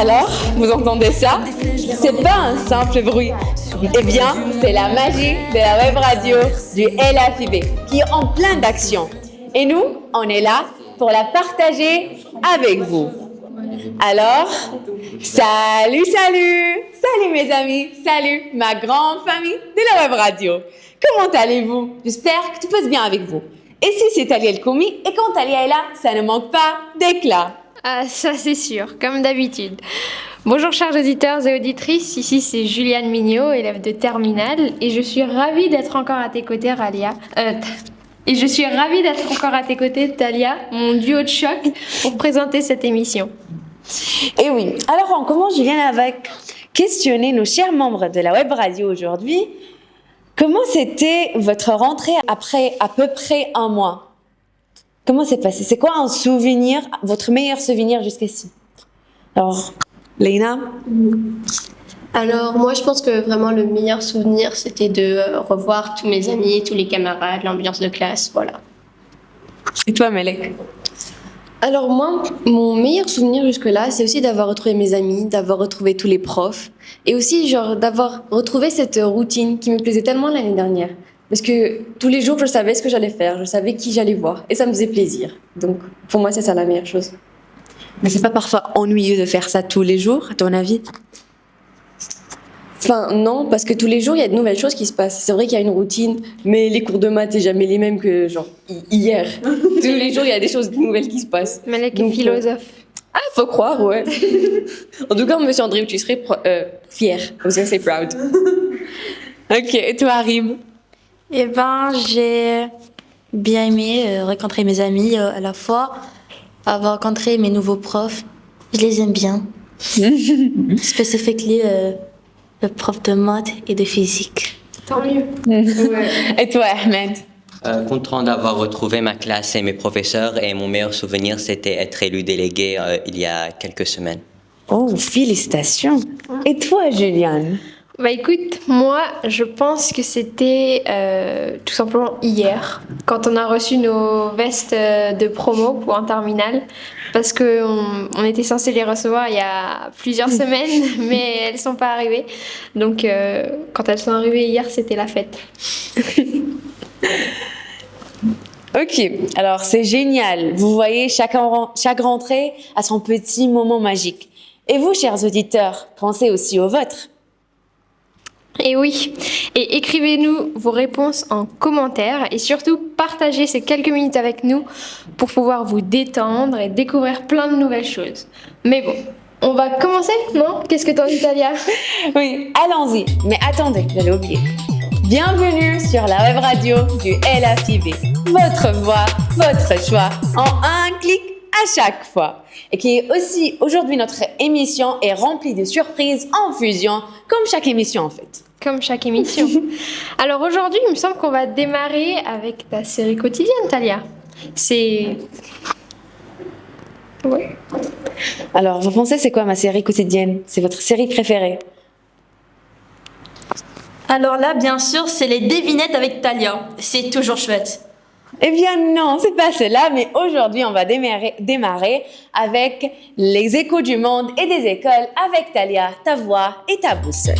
Alors, vous entendez ça? C'est pas un simple bruit. Eh bien, c'est la magie de la web radio du LAFIB qui est en plein d'action. Et nous, on est là pour la partager avec vous. Alors, salut mes amis, salut ma grande famille de la web radio. Comment allez-vous? J'espère que tout passe bien avec vous. Et si c'est Talia El Koumi, et quand Talia est là, ça ne manque pas d'éclat. Ah, ça c'est sûr, comme d'habitude. Bonjour chers auditeurs et auditrices, ici c'est Juliane Mignot, élève de terminale, et je suis ravie d'être encore à tes côtés, Talia, mon duo de choc, pour présenter cette émission. Et oui, alors on commence, Juliane, avec questionner nos chers membres de la web radio aujourd'hui. Comment c'était votre rentrée après à peu près un mois? Comment c'est passé? C'est quoi un souvenir, votre meilleur souvenir jusqu'ici? Alors, Léna? Alors, moi, je pense que vraiment le meilleur souvenir, c'était de revoir tous mes amis, tous les camarades, l'ambiance de classe, voilà. Et toi, Melek? Alors moi, mon meilleur souvenir jusque-là, c'est aussi d'avoir retrouvé mes amis, d'avoir retrouvé tous les profs, et aussi genre d'avoir retrouvé cette routine qui me plaisait tellement l'année dernière. Parce que tous les jours, je savais ce que j'allais faire, je savais qui j'allais voir, et ça me faisait plaisir. Donc, pour moi, c'est ça la meilleure chose. Mais c'est pas parfois ennuyeux de faire ça tous les jours, à ton avis? Enfin, non, parce que tous les jours, il y a de nouvelles choses qui se passent. C'est vrai qu'il y a une routine, mais les cours de maths, c'est jamais les mêmes que, genre, hier. Tous les jours, il y a des choses nouvelles qui se passent. Malek est philosophe. Ah, faut croire, ouais. En tout cas, monsieur André, tu serais fier. I was gonna say proud. Ok, et toi, Harim? Eh ben, j'ai bien aimé rencontrer mes amis à la fois, avoir rencontré mes nouveaux profs. Je les aime bien. Specifically, le prof de maths et de physique. Tant mieux. Ouais. Et toi, Ahmed? Content d'avoir retrouvé ma classe et mes professeurs, et mon meilleur souvenir, c'était être élu délégué il y a quelques semaines. Oh, félicitations. Et toi, Juliane? Bah écoute, moi je pense que c'était tout simplement hier, quand on a reçu nos vestes de promo pour un terminal, parce qu'on était censé les recevoir il y a plusieurs semaines, mais elles sont pas arrivées. Donc quand elles sont arrivées hier, c'était la fête. Ok, alors c'est génial. Vous voyez, chaque rentrée a son petit moment magique. Et vous, chers auditeurs, pensez aussi au vôtre. Et oui, et écrivez-nous vos réponses en commentaire et surtout partagez ces quelques minutes avec nous pour pouvoir vous détendre et découvrir plein de nouvelles choses. Mais bon, on va commencer, non? Qu'est-ce que t'en dis, Talia? Oui, allons-y. Mais attendez, j'allais oublier. Bienvenue sur la web radio du LAFIB. Votre voix, votre choix, en un clic à chaque fois. Et qui est aussi, aujourd'hui, notre émission est remplie de surprises en fusion, comme chaque émission en fait. Comme chaque émission. Alors aujourd'hui, il me semble qu'on va démarrer avec ta série quotidienne, Talia. C'est... Ouais. Alors, vous pensez, c'est quoi ma série quotidienne? C'est votre série préférée? Alors là, bien sûr, c'est les devinettes avec Talia. C'est toujours chouette. Eh bien non, c'est pas cela, mais aujourd'hui on va démarrer avec les échos du monde et des écoles avec Talia, ta voix et ta boussole.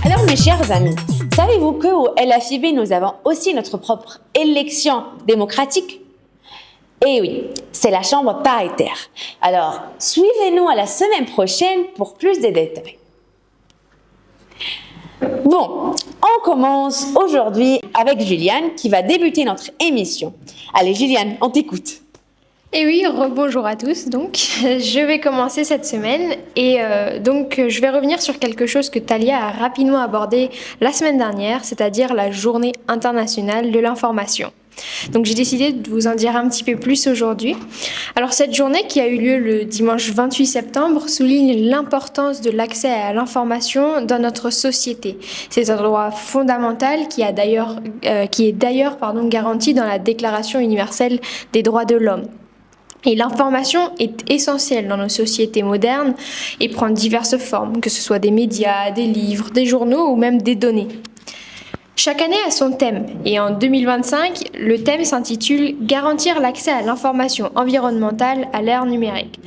Alors mes chers amis, savez-vous qu'au LAFIB nous avons aussi notre propre élection démocratique? Eh oui, c'est la chambre paritaire. Alors, suivez-nous à la semaine prochaine pour plus de détails. Bon, on commence aujourd'hui avec Juliane qui va débuter notre émission. Allez Juliane, on t'écoute. Et oui, rebonjour à tous. Donc, je vais commencer cette semaine et donc je vais revenir sur quelque chose que Talia a rapidement abordé la semaine dernière, c'est-à-dire la Journée internationale de l'information. Donc j'ai décidé de vous en dire un petit peu plus aujourd'hui. Alors cette journée qui a eu lieu le dimanche 28 septembre souligne l'importance de l'accès à l'information dans notre société. C'est un droit fondamental qui est d'ailleurs garanti dans la Déclaration universelle des droits de l'homme. Et l'information est essentielle dans nos sociétés modernes et prend diverses formes, que ce soit des médias, des livres, des journaux ou même des données. Chaque année a son thème et en 2025, le thème s'intitule « Garantir l'accès à l'information environnementale à l'ère numérique ».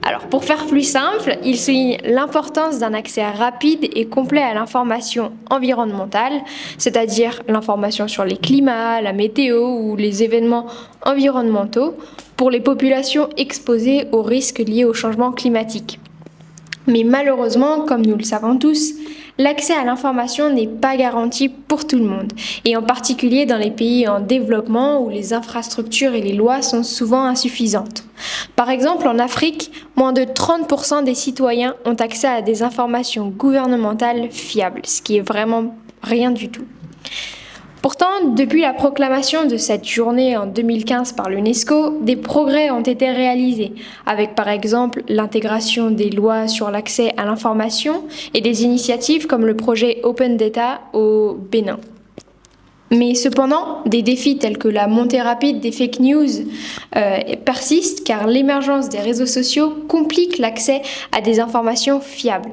Alors pour faire plus simple, il souligne l'importance d'un accès rapide et complet à l'information environnementale, c'est-à-dire l'information sur les climats, la météo ou les événements environnementaux pour les populations exposées aux risques liés au changement climatique. Mais malheureusement, comme nous le savons tous, l'accès à l'information n'est pas garanti pour tout le monde, et en particulier dans les pays en développement où les infrastructures et les lois sont souvent insuffisantes. Par exemple, en Afrique, moins de 30% des citoyens ont accès à des informations gouvernementales fiables, ce qui est vraiment rien du tout. Pourtant, depuis la proclamation de cette journée en 2015 par l'UNESCO, des progrès ont été réalisés, avec par exemple l'intégration des lois sur l'accès à l'information et des initiatives comme le projet Open Data au Bénin. Mais cependant, des défis tels que la montée rapide des fake news persistent car l'émergence des réseaux sociaux complique l'accès à des informations fiables.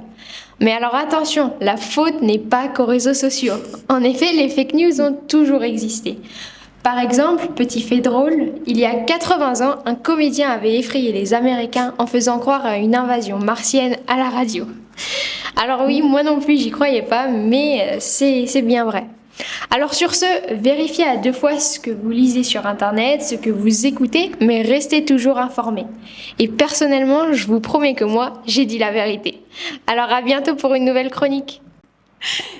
Mais alors attention, la faute n'est pas qu'aux réseaux sociaux. En effet, les fake news ont toujours existé. Par exemple, petit fait drôle, il y a 80 ans, un comédien avait effrayé les Américains en faisant croire à une invasion martienne à la radio. Alors oui, moi non plus, j'y croyais pas, mais c'est bien vrai. Alors sur ce, vérifiez à 2 fois ce que vous lisez sur Internet, ce que vous écoutez, mais restez toujours informés. Et personnellement, je vous promets que moi, j'ai dit la vérité. Alors à bientôt pour une nouvelle chronique.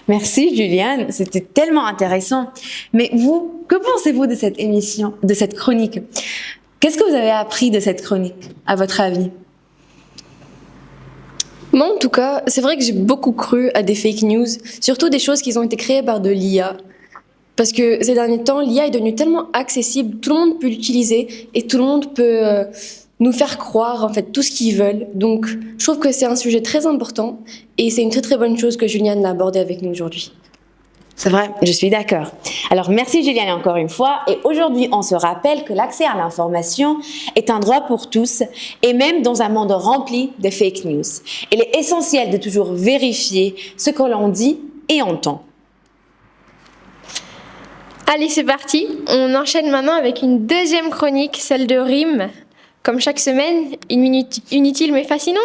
Merci Juliane, c'était tellement intéressant. Mais vous, que pensez-vous de cette émission, de cette chronique? Qu'est-ce que vous avez appris de cette chronique, à votre avis? Moi, en tout cas, c'est vrai que j'ai beaucoup cru à des fake news, surtout des choses qui ont été créées par de l'IA. Parce que ces derniers temps, l'IA est devenue tellement accessible, tout le monde peut l'utiliser et tout le monde peut nous faire croire en fait tout ce qu'ils veulent. Donc, je trouve que c'est un sujet très important et c'est une très très bonne chose que Juliane l'a abordé avec nous aujourd'hui. C'est vrai, je suis d'accord. Alors merci Juliane encore une fois. Et aujourd'hui, on se rappelle que l'accès à l'information est un droit pour tous et même dans un monde rempli de fake news. Il est essentiel de toujours vérifier ce que l'on dit et entend. Allez, c'est parti. On enchaîne maintenant avec une deuxième chronique, celle de Rim. Comme chaque semaine, une minute inutile mais fascinante.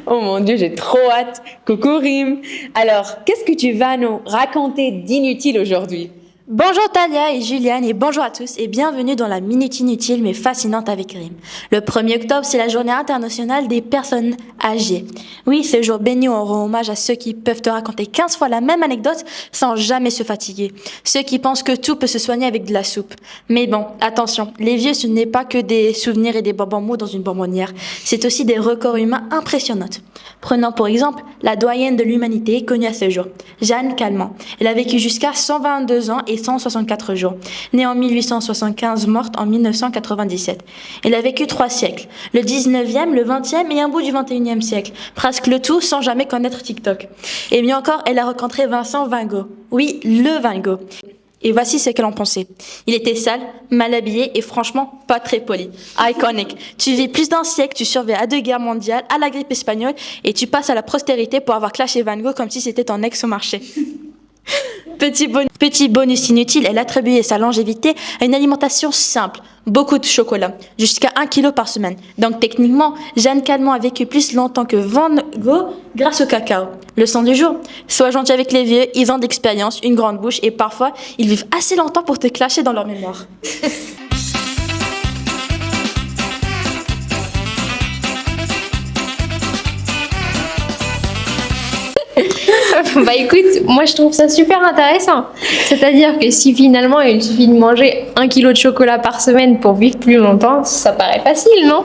Oh mon Dieu, j'ai trop hâte. Coucou Rim. Alors, qu'est-ce que tu vas nous raconter d'inutile aujourd'hui? Bonjour Talia et Juliane et bonjour à tous et bienvenue dans la Minute Inutile mais fascinante avec Rim. Le 1er octobre, c'est la journée internationale des personnes âgées. Oui, ce jour béni, on rend hommage à ceux qui peuvent te raconter 15 fois la même anecdote sans jamais se fatiguer. Ceux qui pensent que tout peut se soigner avec de la soupe. Mais bon, attention, les vieux, ce n'est pas que des souvenirs et des bonbons mous dans une bonbonnière. C'est aussi des records humains impressionnants. Prenons pour exemple la doyenne de l'humanité connue à ce jour, Jeanne Calment. Elle a vécu jusqu'à 122 ans et 164 jours. Née en 1875, morte en 1997. Elle a vécu 3 siècles, le 19e, le 20e et un bout du 21e siècle. Presque le tout sans jamais connaître TikTok. Et mieux encore, elle a rencontré Vincent Van Gogh. Oui, le Van Gogh. Et voici ce qu'elle en pensait. Il était sale, mal habillé et franchement pas très poli. Iconic. Tu vis plus d'1 siècle, tu survis à 2 guerres mondiales, à la grippe espagnole et tu passes à la postérité pour avoir clashé Van Gogh comme si c'était ton ex au marché. Petit bonus inutile, elle attribuait sa longévité à une alimentation simple, beaucoup de chocolat, jusqu'à 1 kilo par semaine. Donc techniquement, Jeanne Calment a vécu plus longtemps que Van Gogh grâce au cacao. Leçon du jour, sois gentil avec les vieux, ils ont d'expérience, une grande bouche et parfois, ils vivent assez longtemps pour te clasher dans leur mémoire. Bah écoute, moi je trouve ça super intéressant. C'est-à-dire que si finalement il suffit de manger 1 kilo de chocolat par semaine pour vivre plus longtemps, ça paraît facile, non?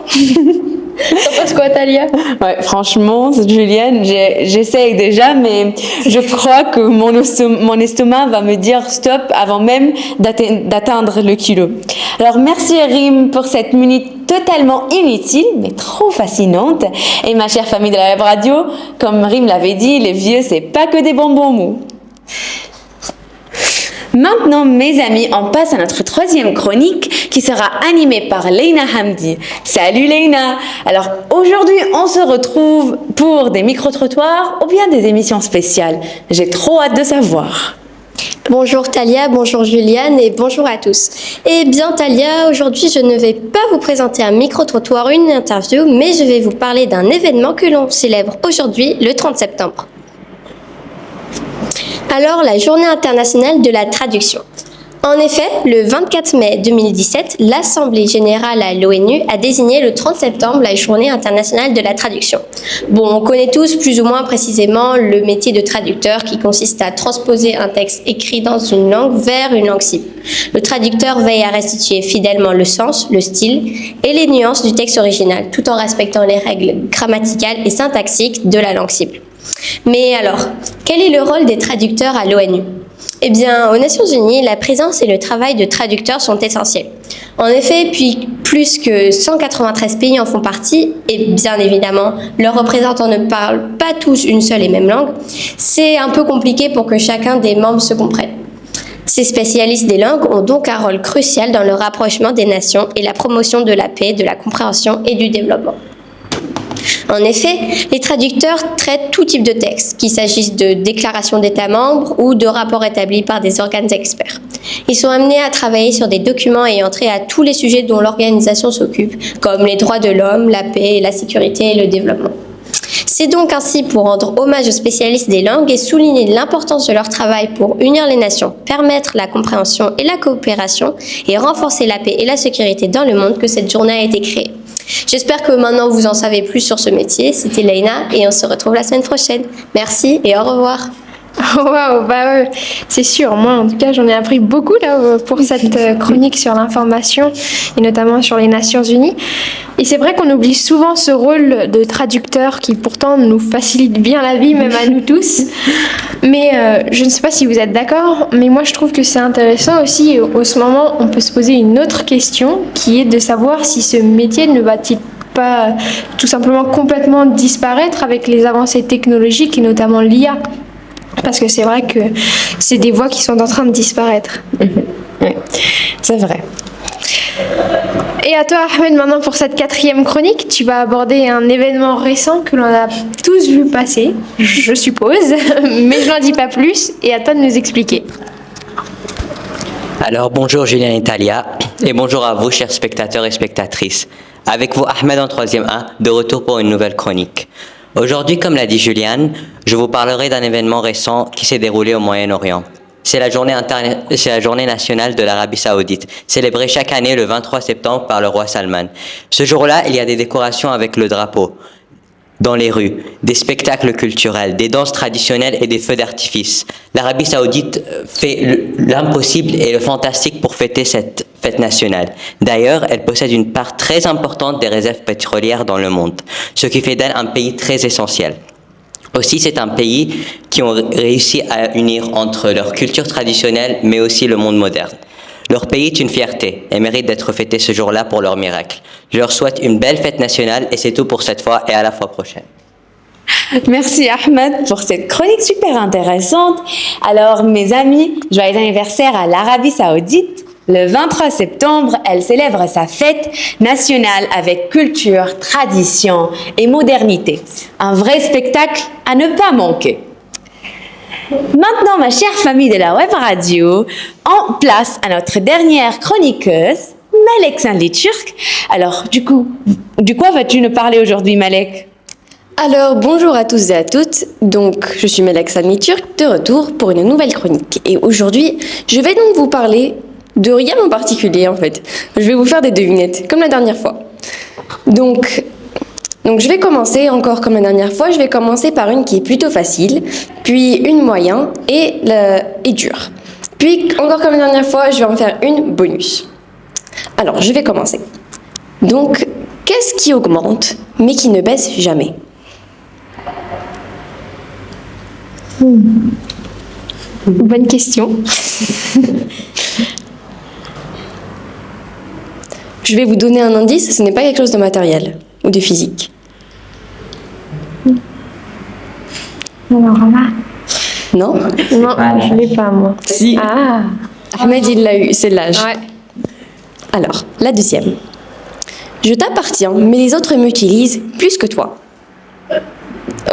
T'en penses quoi, Talia? Ouais, franchement, Juliane, j'essaye déjà, mais je crois que mon estomac va me dire stop avant même d'atteindre le kilo. Alors, merci Rim pour cette minute totalement inutile, mais trop fascinante. Et ma chère famille de la Web Radio, comme Rim l'avait dit, les vieux, c'est pas que des bonbons mous. Maintenant, mes amis, on passe à notre troisième chronique qui sera animée par Leïna Hamdi. Salut Leïna! Alors aujourd'hui, on se retrouve pour des micro-trottoirs ou bien des émissions spéciales. J'ai trop hâte de savoir. Bonjour Talia, bonjour Juliane et bonjour à tous. Eh bien Talia, aujourd'hui je ne vais pas vous présenter un micro-trottoir, une interview, mais je vais vous parler d'un événement que l'on célèbre aujourd'hui, le 30 septembre. Alors, la Journée internationale de la traduction. En effet, le 24 mai 2017, l'Assemblée générale à l'ONU a désigné le 30 septembre la Journée internationale de la traduction. Bon, on connaît tous plus ou moins précisément le métier de traducteur qui consiste à transposer un texte écrit dans une langue vers une langue cible. Le traducteur veille à restituer fidèlement le sens, le style et les nuances du texte original, tout en respectant les règles grammaticales et syntaxiques de la langue cible. Mais alors, quel est le rôle des traducteurs à l'ONU ? Eh bien, aux Nations Unies, la présence et le travail de traducteurs sont essentiels. En effet, puis plus que 193 pays en font partie, et bien évidemment, leurs représentants ne parlent pas tous une seule et même langue, c'est un peu compliqué pour que chacun des membres se comprenne. Ces spécialistes des langues ont donc un rôle crucial dans le rapprochement des nations et la promotion de la paix, de la compréhension et du développement. En effet, les traducteurs traitent tout type de texte, qu'il s'agisse de déclarations d'États membres ou de rapports établis par des organes experts. Ils sont amenés à travailler sur des documents ayant trait à tous les sujets dont l'organisation s'occupe, comme les droits de l'homme, la paix, la sécurité et le développement. C'est donc ainsi pour rendre hommage aux spécialistes des langues et souligner l'importance de leur travail pour unir les nations, permettre la compréhension et la coopération et renforcer la paix et la sécurité dans le monde que cette journée a été créée. J'espère que maintenant vous en savez plus sur ce métier. C'était Leïna et on se retrouve la semaine prochaine. Merci et au revoir. Waouh, c'est sûr. Moi, en tout cas, j'en ai appris beaucoup là pour cette chronique sur l'information et notamment sur les Nations Unies. Et c'est vrai qu'on oublie souvent ce rôle de traducteur qui pourtant nous facilite bien la vie, même à nous tous. Mais je ne sais pas si vous êtes d'accord, mais moi je trouve que c'est intéressant aussi. En ce moment, on peut se poser une autre question qui est de savoir si ce métier ne va-t-il pas tout simplement complètement disparaître avec les avancées technologiques et notamment l'IA. Parce que c'est vrai que c'est des voix qui sont en train de disparaître. Oui, c'est vrai. Et à toi, Ahmed, maintenant pour cette 4e chronique, tu vas aborder un événement récent que l'on a tous vu passer, je suppose, mais je n'en dis pas plus, et à toi de nous expliquer. Alors bonjour Julien et Talia, et bonjour à vous chers spectateurs et spectatrices. Avec vous Ahmed en 3e A, de retour pour une nouvelle chronique. Aujourd'hui, comme l'a dit Juliane, je vous parlerai d'un événement récent qui s'est déroulé au Moyen-Orient. C'est la journée nationale de l'Arabie Saoudite, célébrée chaque année le 23 septembre par le roi Salman. Ce jour-là, il y a des décorations avec le drapeau dans les rues, des spectacles culturels, des danses traditionnelles et des feux d'artifice. L'Arabie Saoudite fait l'impossible et le fantastique pour fêter cette fête nationale. D'ailleurs, elle possède une part très importante des réserves pétrolières dans le monde, ce qui fait d'elle un pays très essentiel. Aussi, c'est un pays qui ont réussi à unir entre leur culture traditionnelle, mais aussi le monde moderne. Leur pays est une fierté et mérite d'être fêté ce jour-là pour leur miracle. Je leur souhaite une belle fête nationale et c'est tout pour cette fois et à la fois prochaine. Merci Ahmed pour cette chronique super intéressante. Alors mes amis, joyeux anniversaire à l'Arabie Saoudite. Le 23 septembre, elle célèbre sa fête nationale avec culture, tradition et modernité. Un vrai spectacle à ne pas manquer. Maintenant, ma chère famille de la web radio, en place à notre dernière chroniqueuse, Malek Sanli-Turk. Alors, du quoi vas-tu nous parler aujourd'hui, Malek ? Alors, bonjour à tous et à toutes. Donc, je suis Malek Sanli-Turk, de retour pour une nouvelle chronique. Et aujourd'hui, je vais donc vous parler de rien en particulier, en fait. Je vais vous faire des devinettes, comme la dernière fois. Donc, je vais commencer encore comme la dernière fois. Je vais commencer par une qui est plutôt facile, puis une moyenne et dure. Puis, encore comme la dernière fois, je vais en faire une bonus. Alors, je vais commencer. Donc, qu'est-ce qui augmente, mais qui ne baisse jamais ? Bonne question. Je vais vous donner un indice, ce n'est pas quelque chose de matériel ou de physique. Alors là. Non? Non, je l'ai pas, moi. Si. Ah, Ahmed, il l'a eu, c'est l'âge. ouais. Alors, la deuxième. Je t'appartiens, mais les autres m'utilisent plus que toi.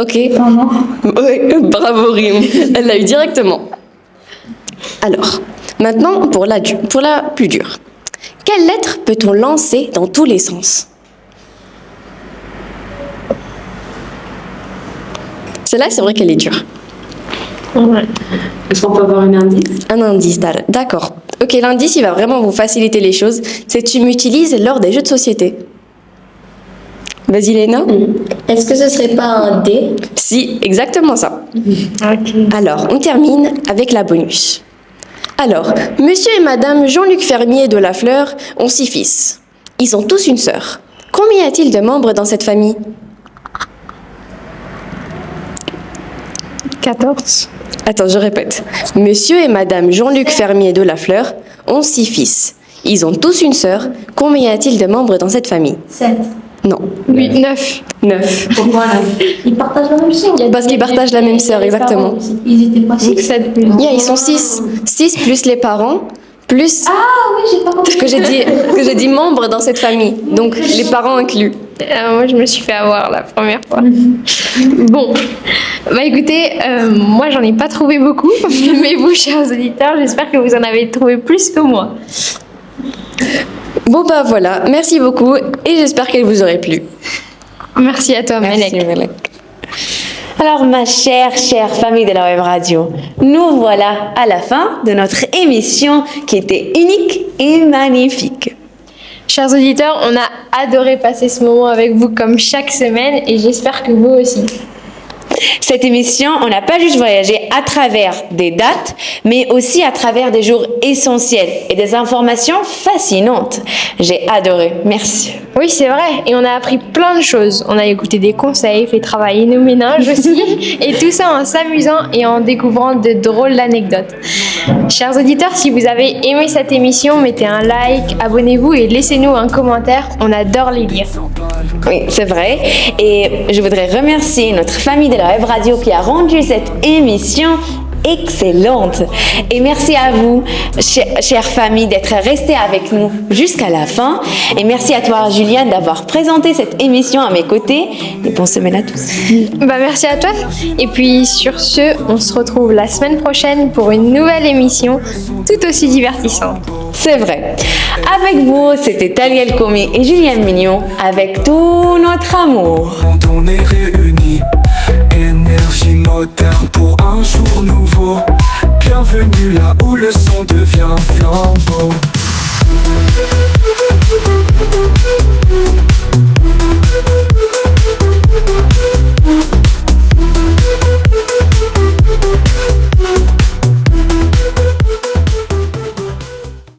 Ok. Non. Oui, bravo Rim. Elle l'a eu directement. Alors, maintenant pour la plus dure. Quelle lettre peut-on lancer dans tous les sens? Celle-là, c'est vrai qu'elle est dure. Ouais. Est-ce qu'on peut avoir un indice? Un indice, d'accord. Ok, l'indice, il va vraiment vous faciliter les choses. C'est tu m'utilises lors des jeux de société. Vas-y, Léna. Est-ce que ce serait pas un D? Si, exactement ça. Ok. Alors, on termine avec la bonus. Alors, monsieur et madame Jean-Luc Fermier de La Fleur ont 6 fils. Ils ont tous une sœur. Combien y a-t-il de membres dans cette famille? 14. Attends, je répète. Monsieur et madame Jean-Luc Fermier de La Fleur ont 6 fils. Ils ont tous une sœur. Combien y a-t-il de membres dans cette famille? 7. Non, 8, 9. 9. Pourquoi là? Ils partagent la même sœur. Parce qu'ils partagent la même sœur, exactement. Ils étaient pas Donc 6. 7 plus. Ils sont 6. 6 plus les parents, plus Ah oui, j'ai pas compris. que j'ai dit membres dans cette famille. Donc les parents inclus. Moi, je me suis fait avoir la première fois. Bon, bah écoutez, moi, j'en ai pas trouvé beaucoup, mais vous, chers auditeurs, j'espère que vous en avez trouvé plus que moi. Bon bah voilà, merci beaucoup et j'espère qu'elle vous aurait plu. Merci à toi, Malek. Malek. Alors, ma chère famille de la Web Radio, nous voilà à la fin de notre émission qui était unique et magnifique. Chers auditeurs, on a adoré passer ce moment avec vous comme chaque semaine et j'espère que vous aussi. Cette émission, on n'a pas juste voyagé à travers des dates, mais aussi à travers des jours essentiels et des informations fascinantes. J'ai adoré. Merci. Oui, c'est vrai, et on a appris plein de choses. On a écouté des conseils, fait travailler nos méninges aussi, et tout ça en s'amusant et en découvrant de drôles d'anecdotes. Chers auditeurs, si vous avez aimé cette émission, mettez un like, abonnez-vous et laissez-nous un commentaire. On adore les lire. Oui, c'est vrai. Et je voudrais remercier notre famille de la Web Radio qui a rendu cette émission excellente. Et merci à vous, chère famille, d'être restés avec nous jusqu'à la fin. Et merci à toi, Juliane, d'avoir présenté cette émission à mes côtés. Et bonne semaine à tous. Bah, merci à toi. Et puis sur ce, on se retrouve la semaine prochaine pour une nouvelle émission tout aussi divertissante. C'est vrai. Avec vous, c'était Talia El Komi et Juliane Mignon avec tout notre amour. Quand on est réunis, énergie moderne pour un jour nouveau. Bienvenue là où le son devient flambeau.